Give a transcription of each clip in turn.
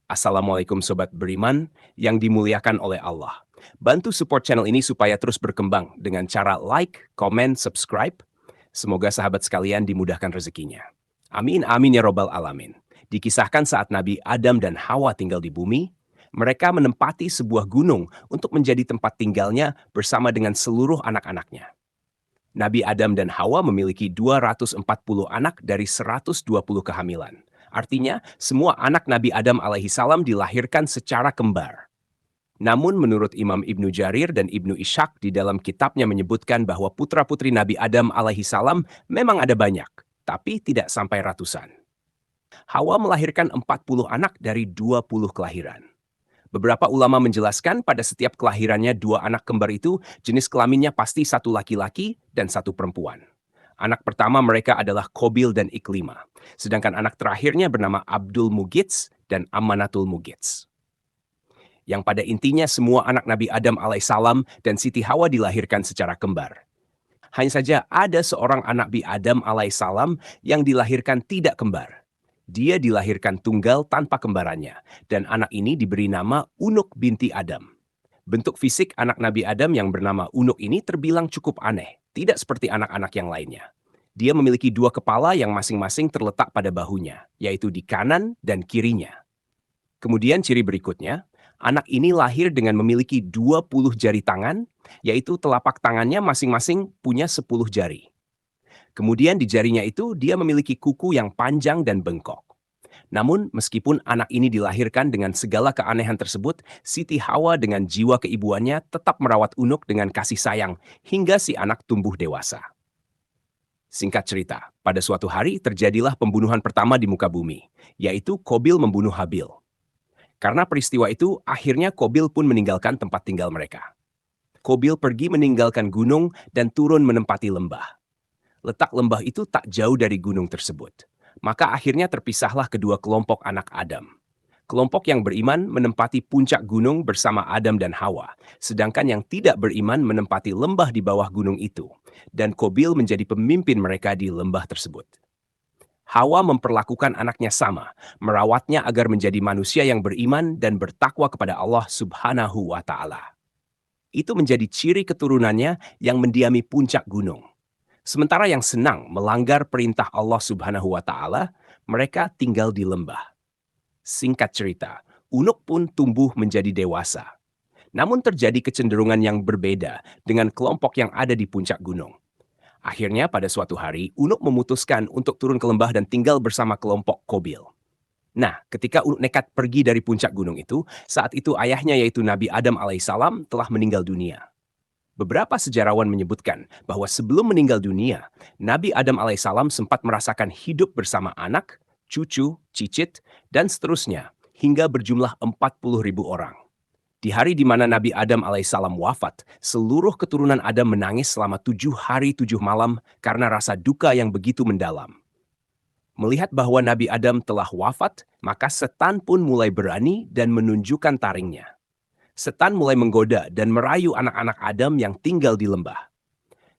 Assalamualaikum Sobat Beriman yang dimuliakan oleh Allah. Bantu support channel ini supaya terus berkembang dengan cara like, komen, subscribe. Semoga sahabat sekalian dimudahkan rezekinya. Amin, amin ya robbal alamin. Dikisahkan saat Nabi Adam dan Hawa tinggal di bumi, mereka menempati sebuah gunung untuk menjadi tempat tinggalnya bersama dengan seluruh anak-anaknya. Nabi Adam dan Hawa memiliki 240 anak dari 120 kehamilan. Artinya, semua anak Nabi Adam alaihi salam dilahirkan secara kembar. Namun menurut Imam Ibnu Jarir dan Ibnu Ishaq di dalam kitabnya menyebutkan bahwa putra-putri Nabi Adam alaihi salam memang ada banyak, tapi tidak sampai ratusan. Hawa melahirkan 40 anak dari 20 kelahiran. Beberapa ulama menjelaskan pada setiap kelahirannya dua anak kembar itu jenis kelaminnya pasti satu laki-laki dan satu perempuan. Anak pertama mereka adalah Kobil dan Iklima, sedangkan anak terakhirnya bernama Abdul Mugits dan Amanatul Mugits. Yang pada intinya semua anak Nabi Adam alaihissalam dan Siti Hawa dilahirkan secara kembar. Hanya saja ada seorang anak Nabi Adam alaihissalam yang dilahirkan tidak kembar. Dia dilahirkan tunggal tanpa kembarannya, dan anak ini diberi nama Unuk binti Adam. Bentuk fisik anak Nabi Adam yang bernama Unuk ini terbilang cukup aneh, tidak seperti anak-anak yang lainnya. Dia memiliki dua kepala yang masing-masing terletak pada bahunya, yaitu di kanan dan kirinya. Kemudian ciri berikutnya, anak ini lahir dengan memiliki 20 jari tangan, yaitu telapak tangannya masing-masing punya 10 jari. Kemudian di jarinya itu dia memiliki kuku yang panjang dan bengkok. Namun meskipun anak ini dilahirkan dengan segala keanehan tersebut, Siti Hawa dengan jiwa keibuannya tetap merawat Unuk dengan kasih sayang hingga si anak tumbuh dewasa. Singkat cerita, pada suatu hari terjadilah pembunuhan pertama di muka bumi, yaitu Kobil membunuh Habil. Karena peristiwa itu, akhirnya Kobil pun meninggalkan tempat tinggal mereka. Kobil pergi meninggalkan gunung dan turun menempati lembah. Letak lembah itu tak jauh dari gunung tersebut. Maka akhirnya terpisahlah kedua kelompok anak Adam. Kelompok yang beriman menempati puncak gunung bersama Adam dan Hawa, sedangkan yang tidak beriman menempati lembah di bawah gunung itu, dan Kobil menjadi pemimpin mereka di lembah tersebut. Hawa memperlakukan anaknya sama, merawatnya agar menjadi manusia yang beriman dan bertakwa kepada Allah Subhanahu wa Ta'ala. Itu menjadi ciri keturunannya yang mendiami puncak gunung. Sementara yang senang melanggar perintah Allah Subhanahu wa Ta'ala, mereka tinggal di lembah. Singkat cerita, Unuk pun tumbuh menjadi dewasa. Namun terjadi kecenderungan yang berbeda dengan kelompok yang ada di puncak gunung. Akhirnya pada suatu hari, Unuk memutuskan untuk turun ke lembah dan tinggal bersama kelompok Kobil. Nah, ketika Unuk nekat pergi dari puncak gunung itu, saat itu ayahnya yaitu Nabi Adam alaihissalam telah meninggal dunia. Beberapa sejarawan menyebutkan bahwa sebelum meninggal dunia, Nabi Adam alaihissalam sempat merasakan hidup bersama anak, cucu, cicit, dan seterusnya hingga berjumlah 40.000 orang. Di hari di mana Nabi Adam alaihissalam wafat, seluruh keturunan Adam menangis selama 7 hari 7 malam karena rasa duka yang begitu mendalam. Melihat bahwa Nabi Adam telah wafat, maka setan pun mulai berani dan menunjukkan taringnya. Setan mulai menggoda dan merayu anak-anak Adam yang tinggal di lembah.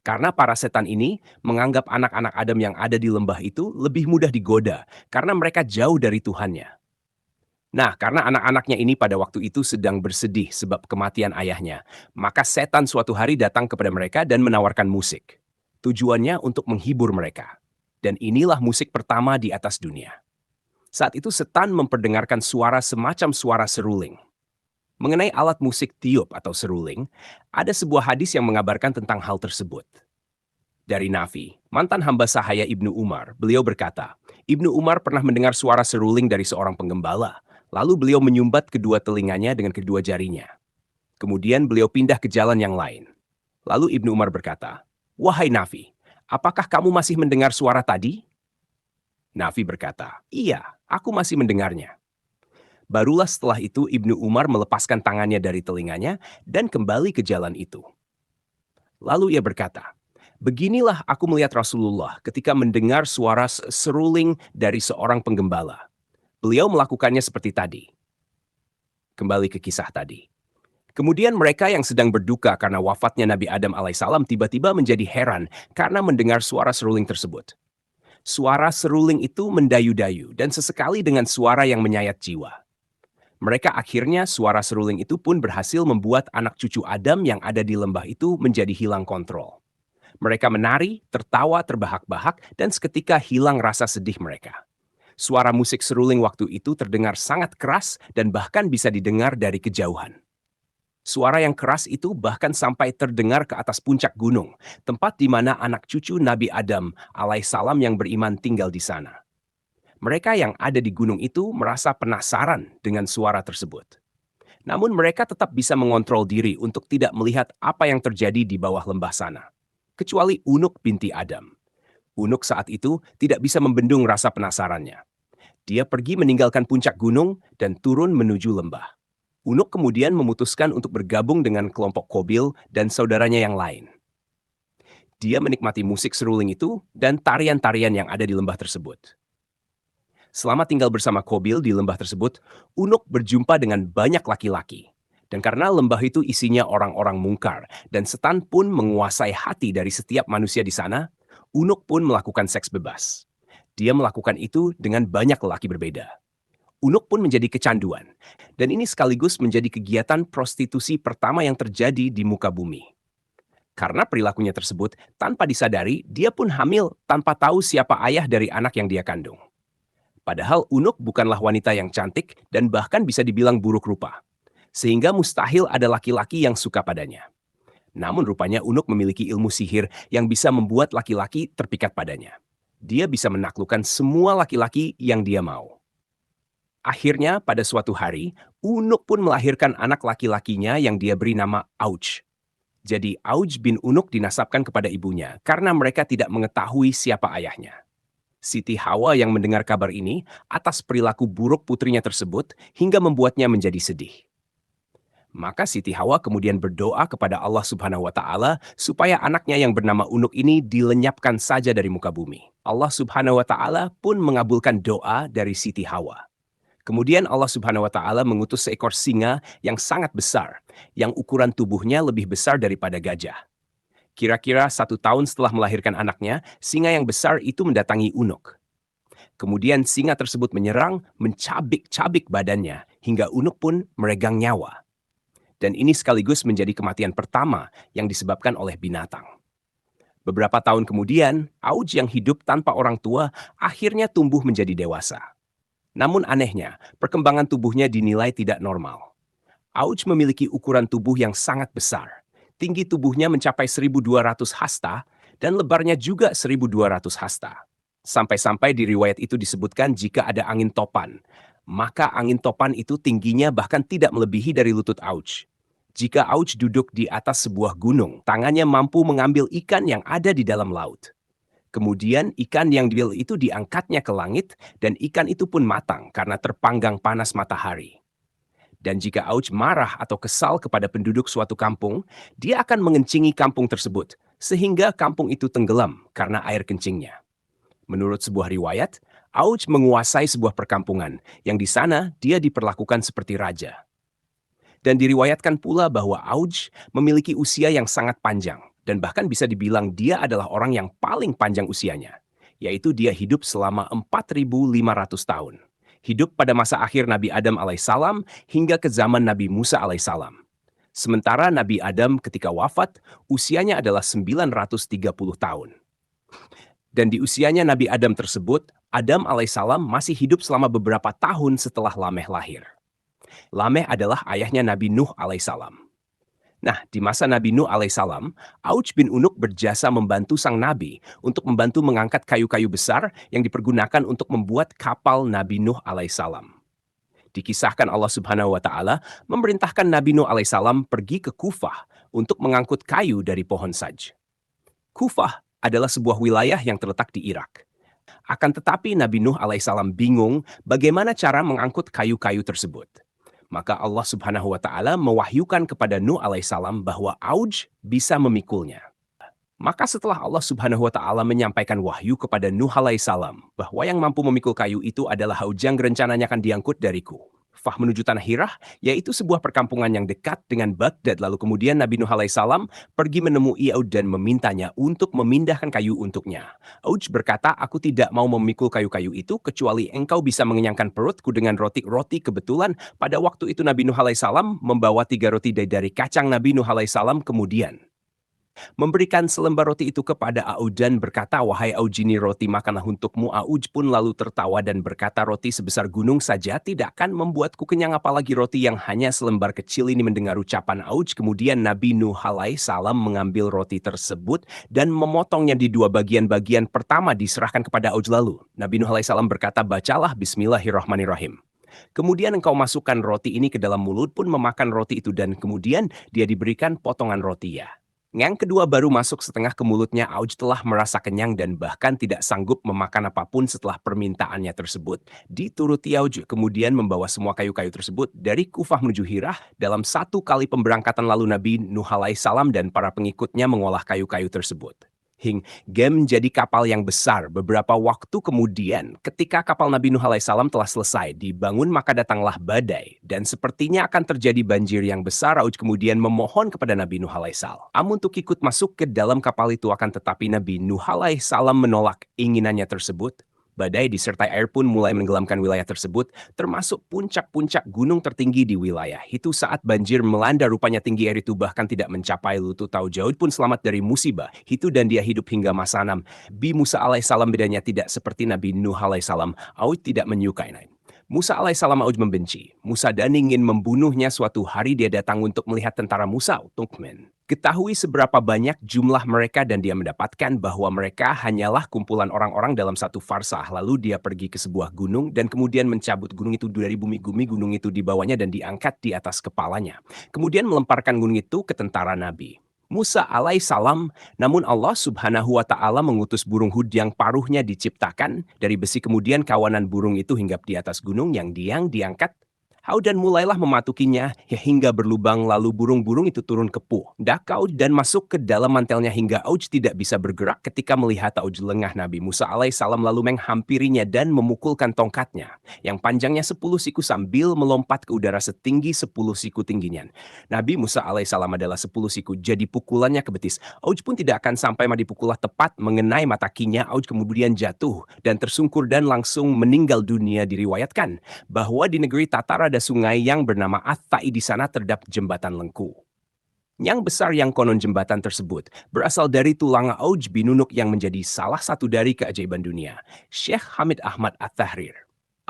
Karena para setan ini menganggap anak-anak Adam yang ada di lembah itu lebih mudah digoda karena mereka jauh dari Tuhannya. Nah, karena anak-anaknya ini pada waktu itu sedang bersedih sebab kematian ayahnya, maka setan suatu hari datang kepada mereka dan menawarkan musik. Tujuannya untuk menghibur mereka. Dan inilah musik pertama di atas dunia. Saat itu setan memperdengarkan suara semacam suara seruling. Mengenai alat musik tiup atau seruling, ada sebuah hadis yang mengabarkan tentang hal tersebut. Dari Nafi, mantan hamba sahaya Ibnu Umar, beliau berkata, Ibnu Umar pernah mendengar suara seruling dari seorang penggembala, lalu beliau menyumbat kedua telinganya dengan kedua jarinya. Kemudian beliau pindah ke jalan yang lain. Lalu Ibnu Umar berkata, "Wahai Nafi, apakah kamu masih mendengar suara tadi?" Nafi berkata, "Iya, aku masih mendengarnya." Barulah setelah itu Ibnu Umar melepaskan tangannya dari telinganya dan kembali ke jalan itu. Lalu ia berkata, "Beginilah aku melihat Rasulullah ketika mendengar suara seruling dari seorang penggembala. Beliau melakukannya seperti tadi." Kembali ke kisah tadi. Kemudian mereka yang sedang berduka karena wafatnya Nabi Adam alaihissalam tiba-tiba menjadi heran karena mendengar suara seruling tersebut. Suara seruling itu mendayu-dayu dan sesekali dengan suara yang menyayat jiwa. Mereka akhirnya suara seruling itu pun berhasil membuat anak cucu Adam yang ada di lembah itu menjadi hilang kontrol. Mereka menari, tertawa terbahak-bahak, dan seketika hilang rasa sedih mereka. Suara musik seruling waktu itu terdengar sangat keras dan bahkan bisa didengar dari kejauhan. Suara yang keras itu bahkan sampai terdengar ke atas puncak gunung, tempat di mana anak cucu Nabi Adam alaihissalam yang beriman tinggal di sana. Mereka yang ada di gunung itu merasa penasaran dengan suara tersebut. Namun mereka tetap bisa mengontrol diri untuk tidak melihat apa yang terjadi di bawah lembah sana. Kecuali Unuk binti Adam. Unuk saat itu tidak bisa membendung rasa penasarannya. Dia pergi meninggalkan puncak gunung dan turun menuju lembah. Unuk kemudian memutuskan untuk bergabung dengan kelompok Kobil dan saudaranya yang lain. Dia menikmati musik seruling itu dan tarian-tarian yang ada di lembah tersebut. Selama tinggal bersama Kobil di lembah tersebut, Unuk berjumpa dengan banyak laki-laki. Dan karena lembah itu isinya orang-orang mungkar dan setan pun menguasai hati dari setiap manusia di sana, Unuk pun melakukan seks bebas. Dia melakukan itu dengan banyak lelaki berbeda. Unuk pun menjadi kecanduan, dan ini sekaligus menjadi kegiatan prostitusi pertama yang terjadi di muka bumi. Karena perilakunya tersebut, tanpa disadari, dia pun hamil tanpa tahu siapa ayah dari anak yang dia kandung. Padahal Unuk bukanlah wanita yang cantik dan bahkan bisa dibilang buruk rupa. Sehingga mustahil ada laki-laki yang suka padanya. Namun rupanya Unuk memiliki ilmu sihir yang bisa membuat laki-laki terpikat padanya. Dia bisa menaklukkan semua laki-laki yang dia mau. Akhirnya pada suatu hari, Unuk pun melahirkan anak laki-lakinya yang dia beri nama Auj. Jadi Auj bin Unuk dinasabkan kepada ibunya karena mereka tidak mengetahui siapa ayahnya. Siti Hawa yang mendengar kabar ini atas perilaku buruk putrinya tersebut hingga membuatnya menjadi sedih. Maka Siti Hawa kemudian berdoa kepada Allah Subhanahu wa Ta'ala supaya anaknya yang bernama Unuk ini dilenyapkan saja dari muka bumi. Allah Subhanahu wa Ta'ala pun mengabulkan doa dari Siti Hawa. Kemudian Allah Subhanahu wa Ta'ala mengutus seekor singa yang sangat besar, yang ukuran tubuhnya lebih besar daripada gajah. Kira-kira 1 tahun setelah melahirkan anaknya, singa yang besar itu mendatangi Unuk. Kemudian singa tersebut menyerang, mencabik-cabik badannya, hingga Unuk pun meregang nyawa. Dan ini sekaligus menjadi kematian pertama yang disebabkan oleh binatang. Beberapa tahun kemudian, Auj yang hidup tanpa orang tua akhirnya tumbuh menjadi dewasa. Namun anehnya, perkembangan tubuhnya dinilai tidak normal. Auj memiliki ukuran tubuh yang sangat besar. Tinggi tubuhnya mencapai 1.200 hasta dan lebarnya juga 1.200 hasta. Sampai-sampai di riwayat itu disebutkan jika ada angin topan, maka angin topan itu tingginya bahkan tidak melebihi dari lutut Auj. Jika Auj duduk di atas sebuah gunung, tangannya mampu mengambil ikan yang ada di dalam laut. Kemudian ikan yang diambil itu diangkatnya ke langit dan ikan itu pun matang karena terpanggang panas matahari. Dan jika Auj marah atau kesal kepada penduduk suatu kampung, dia akan mengencingi kampung tersebut, sehingga kampung itu tenggelam karena air kencingnya. Menurut sebuah riwayat, Auj menguasai sebuah perkampungan, yang di sana dia diperlakukan seperti raja. Dan diriwayatkan pula bahwa Auj memiliki usia yang sangat panjang, dan bahkan bisa dibilang dia adalah orang yang paling panjang usianya, yaitu dia hidup selama 4.500 tahun. Hidup pada masa akhir Nabi Adam alaihissalam hingga ke zaman Nabi Musa alaihissalam. Sementara Nabi Adam ketika wafat, usianya adalah 930 tahun. Dan di usianya Nabi Adam tersebut, Adam alaihissalam masih hidup selama beberapa tahun setelah Lameh lahir. Lameh adalah ayahnya Nabi Nuh alaihissalam. Nah, di masa Nabi Nuh alaihissalam, Auj bin Unuk berjasa membantu sang nabi untuk membantu mengangkat kayu-kayu besar yang dipergunakan untuk membuat kapal Nabi Nuh alaihissalam. Dikisahkan Allah Subhanahu wa Ta'ala memerintahkan Nabi Nuh alaihissalam pergi ke Kufah untuk mengangkut kayu dari pohon saj. Kufah adalah sebuah wilayah yang terletak di Irak. Akan tetapi Nabi Nuh alaihissalam bingung bagaimana cara mengangkut kayu-kayu tersebut. Maka Allah Subhanahu wa Ta'ala mewahyukan kepada Nuh alaihissalam bahwa Auj bisa memikulnya. Maka setelah Allah Subhanahu wa Ta'ala menyampaikan wahyu kepada Nuh alaihissalam bahwa yang mampu memikul kayu itu adalah Auj yang rencananya akan diangkut dariku. Kufah menuju tanah Hirah, yaitu sebuah perkampungan yang dekat dengan Baghdad. Lalu kemudian Nabi Nuh alaihissalam pergi menemui Auj dan memintanya untuk memindahkan kayu untuknya. Auj berkata, aku tidak mau memikul kayu-kayu itu kecuali engkau bisa mengenyangkan perutku dengan roti-roti. Kebetulan pada waktu itu Nabi Nuh alaihissalam membawa 3 roti dari kacang. Nabi Nuh alaihissalam kemudian memberikan selembar roti itu kepada Auj dan berkata, wahai Auj, ini roti, makanlah untukmu. Auj pun lalu tertawa dan berkata, roti sebesar gunung saja tidak akan membuatku kenyang, apalagi roti yang hanya selembar kecil ini. Mendengar ucapan Auj, kemudian Nabi Nuh alaihissalam mengambil roti tersebut dan memotongnya di 2 bagian. Bagian pertama diserahkan kepada Auj. Lalu Nabi Nuh alaihissalam berkata, bacalah Bismillahirrahmanirrahim. Kemudian engkau masukkan roti ini ke dalam mulut, pun memakan roti itu, dan kemudian dia diberikan potongan roti ya. Yang kedua baru masuk setengah ke mulutnya. Auj telah merasa kenyang dan bahkan tidak sanggup memakan apapun setelah permintaannya tersebut. Dituruti Auj kemudian membawa semua kayu-kayu tersebut dari Kufah menuju Hirah dalam 1 kali pemberangkatan. Lalu Nabi Nuh alaihissalam dan para pengikutnya mengolah kayu-kayu tersebut hingga menjadi kapal yang besar. Beberapa waktu kemudian, ketika kapal Nabi Nuh alaihissalam telah selesai dibangun, maka datanglah badai dan sepertinya akan terjadi banjir yang besar. Auj kemudian memohon kepada Nabi Nuh alaihissalam untuk ikut masuk ke dalam kapal itu, akan tetapi Nabi Nuh alaihissalam menolak inginannya tersebut. Badai disertai air pun mulai menenggelamkan wilayah tersebut, termasuk puncak-puncak gunung tertinggi di wilayah itu. Saat banjir melanda, rupanya tinggi air itu bahkan tidak mencapai lutut. Auj pun selamat dari musibah itu dan dia hidup hingga masa Nabi Musa alaihissalam. Bedanya tidak seperti Nabi Nuh alaihissalam, Auj tidak menyukai Musa alaihissalam. Auj membenci Musa dan ingin membunuhnya. Suatu hari dia datang untuk melihat tentara Musa untuk ketahui seberapa banyak jumlah mereka, dan dia mendapatkan bahwa mereka hanyalah kumpulan orang-orang dalam 1 farsah. Lalu dia pergi ke sebuah gunung dan kemudian mencabut gunung itu dari bumi. Gunung itu dibawanya dan diangkat di atas kepalanya. Kemudian melemparkan gunung itu ke tentara Nabi Musa alaihissalam. Namun Allah subhanahu wa ta'ala mengutus burung hud yang paruhnya diciptakan dari besi. Kemudian kawanan burung itu hinggap di atas gunung yang diangkat dan mulailah mematukinya hingga berlubang. Lalu burung-burung itu turun ke pundak Auj dan masuk ke dalam mantelnya hingga Auj tidak bisa bergerak. Ketika melihat Auj lengah, Nabi Musa alaihissalam lalu menghampirinya dan memukulkan tongkatnya yang panjangnya 10 siku sambil melompat ke udara setinggi 10 siku tingginya. Nabi Musa alaihissalam adalah 10 siku, jadi pukulannya ke betis. Auj pun tidak akan sampai dipukullah tepat mengenai mata kakinya. Auj kemudian jatuh dan tersungkur dan langsung meninggal dunia. Diriwayatkan bahwa di negeri Tatar ada sungai yang bernama At-Tai. Di sana terdapat jembatan lengku yang besar, yang konon jembatan tersebut berasal dari tulang Auj bin Nunuk yang menjadi salah satu dari keajaiban dunia. Syekh Hamid Ahmad At-Tahrir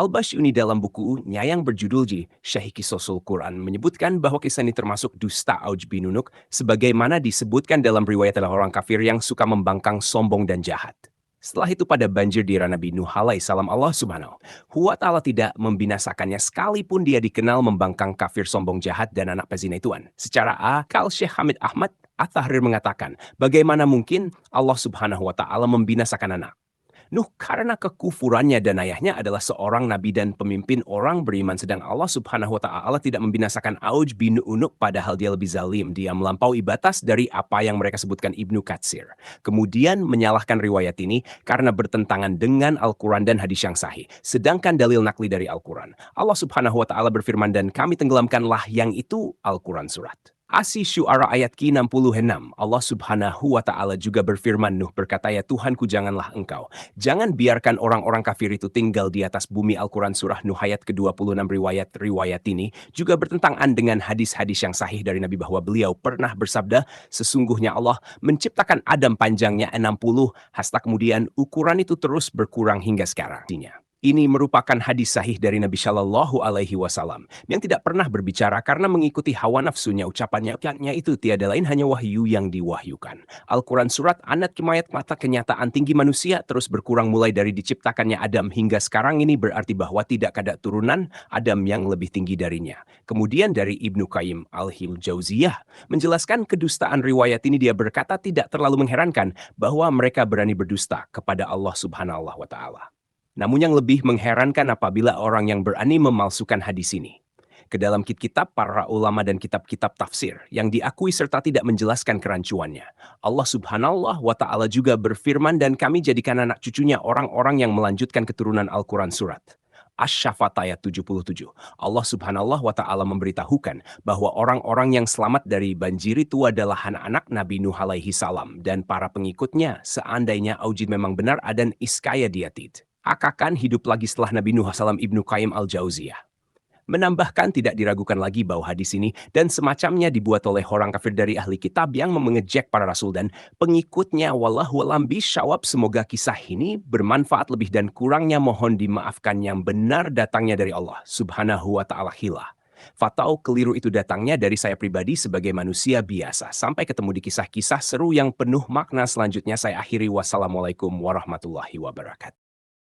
Al-Basyuni dalam bukunya yang berjudul Syahih Qisosul Quran menyebutkan bahwa kisah ini termasuk dusta Auj bin Nunuk, sebagaimana disebutkan dalam riwayat adalah orang kafir yang suka membangkang, sombong dan jahat. Setelah itu pada banjir di era Nabi Nuh alaihissalam, Allah subhanahu wa ta'ala tidak membinasakannya sekalipun dia dikenal membangkang, kafir, sombong, jahat, dan anak pezina ituan. Secara akal, Syekh Hamid Ahmad At-Tahrir mengatakan, bagaimana mungkin Allah subhanahu wa ta'ala membinasakan anak Nuh karena kekufurannya, dan ayahnya adalah seorang nabi dan pemimpin orang beriman. Sedang Allah subhanahu wa ta'ala tidak membinasakan Auj bin Nunuk padahal dia lebih zalim. Dia melampaui batas dari apa yang mereka sebutkan. Ibnu Katsir kemudian menyalahkan riwayat ini karena bertentangan dengan Al-Quran dan hadis yang sahih. Sedangkan dalil nakli dari Al-Quran, Allah subhanahu wa ta'ala berfirman, dan kami tenggelamkanlah yang itu Al-Quran surat Asy-Syu'ara ayat ke-66. Allah subhanahu wa ta'ala juga berfirman, Nuh berkata, ya Tuhanku, janganlah engkau jangan biarkan orang-orang kafir itu tinggal di atas bumi. Al-Quran surah Nuh ayat ke-26. Riwayat ini juga bertentangan dengan hadis-hadis yang sahih dari Nabi bahwa beliau pernah bersabda, sesungguhnya Allah menciptakan Adam panjangnya 60 hasta, kemudian ukuran itu terus berkurang hingga sekarang. Ini merupakan hadis sahih dari Nabi Shallallahu Alaihi Wasallam yang tidak pernah berbicara karena mengikuti hawa nafsunya. Ucapannya itu tiada lain hanya wahyu yang diwahyukan. Al-Quran surat An-Nat kimayat mata kenyataan tinggi manusia terus berkurang mulai dari diciptakannya Adam hingga sekarang ini, berarti bahwa tidak ada turunan Adam yang lebih tinggi darinya. Kemudian dari Ibnu Qayyim Al-Jauziyah menjelaskan kedustaan riwayat ini. Dia berkata, tidak terlalu mengherankan bahwa mereka berani berdusta kepada Allah subhanahu wa ta'ala. Namun yang lebih mengherankan apabila orang yang berani memalsukan hadis ini ke dalam kitab para ulama dan kitab-kitab tafsir yang diakui serta tidak menjelaskan kerancuannya. Allah subhanahu wa ta'ala juga berfirman, dan kami jadikan anak cucunya orang-orang yang melanjutkan keturunan Al-Quran surat Asy-Syafat ayat 77. Allah Subhanahu wa Ta'ala memberitahukan bahwa orang-orang yang selamat dari banjir itu adalah anak-anak Nabi Nuh alaihi salam dan para pengikutnya seandainya Aujid memang benar dan Iskaya Diatid akan hidup lagi setelah Nabi Nuh salam. Ibnu Qayyim al-Jauziyah menambahkan tidak diragukan lagi bahwa hadis ini dan semacamnya dibuat oleh orang kafir dari ahli kitab yang mengejek para rasul dan pengikutnya. Wallahu a'lam bishawab. Semoga kisah ini bermanfaat. Lebih dan kurangnya mohon dimaafkan. Yang benar datangnya dari Allah Subhanahu wa Ta'ala. Hilah fatau keliru itu datangnya dari saya pribadi sebagai manusia biasa. Sampai ketemu di kisah-kisah seru yang penuh makna selanjutnya. Saya akhiri. Wassalamualaikum warahmatullahi wabarakatuh.